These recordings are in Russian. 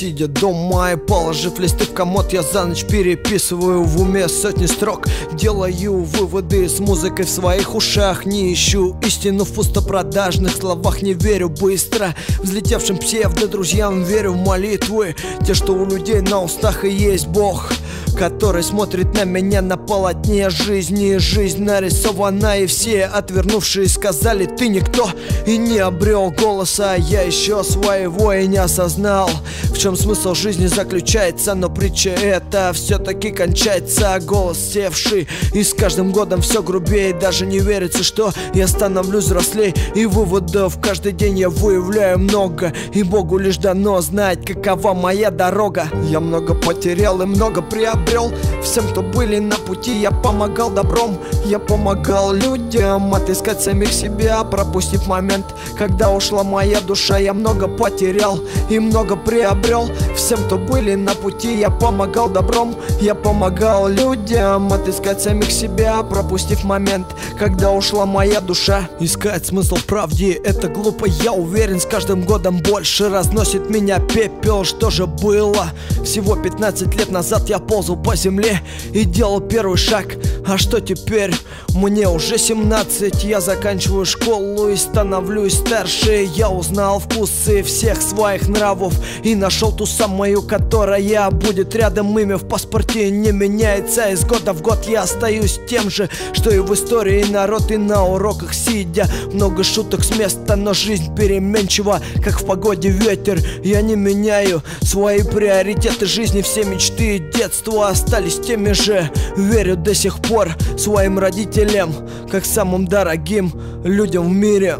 Сидя дома и положив листы в комод, я за ночь переписываю в уме сотни строк. Делаю выводы с музыкой в своих ушах. Не ищу истину в пустопродажных словах. Не верю быстро взлетевшим псевдо-друзьям. Верю в молитвы, те, что у людей на устах, и есть Бог, который смотрит на меня на полотне жизни. Жизнь нарисована, и все отвернувшие сказали: ты никто, и не обрел голоса. Я еще своего и не осознал, в чем смысл жизни заключается. Но притча эта все-таки кончается. Голос севший, и с каждым годом все грубее. Даже не верится, что я становлюсь взрослей. И выводов каждый день я выявляю много, и Богу лишь дано знать, какова моя дорога. Я много потерял и много приобрел. Всем, кто были на пути, я помогал добром. Я помогал людям отыскать самих себя, пропустив момент, когда ушла моя душа. Я много потерял и много приобрел. Всем, кто были на пути, я помогал добром. Я помогал людям отыскать самих себя, пропустив момент, когда ушла моя душа. Искать смысл в правде — это глупо, я уверен. С каждым годом больше разносит меня пепел. Что же было? Всего 15 лет назад я ползал по земле и делал первый шаг. А что теперь? Мне уже 17. Я заканчиваю школу и становлюсь старше. Я узнал вкусы всех своих нравов и нашел ту самую, которая будет рядом. Имя в паспорте не меняется. Из года в год я остаюсь тем же, что и в истории народ, и на уроках сидя. Много шуток с места, но жизнь переменчива, как в погоде ветер. Я не меняю свои приоритеты жизни. Все мечты детства остались теми же. Верю до сих пор своим родителям, как самым дорогим людям в мире.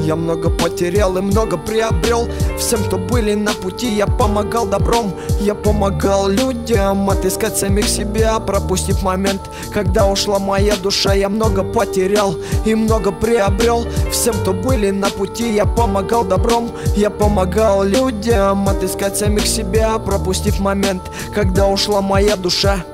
Я много потерял и много приобрел. Всем, кто были на пути, я помогал добром. Я помогал людям отыскать самих себя, пропустив момент, когда ушла моя душа. Я много потерял и много приобрел. Всем, кто были на пути, я помогал добром. Я помогал людям отыскать самих себя, пропустив момент, когда ушла моя душа.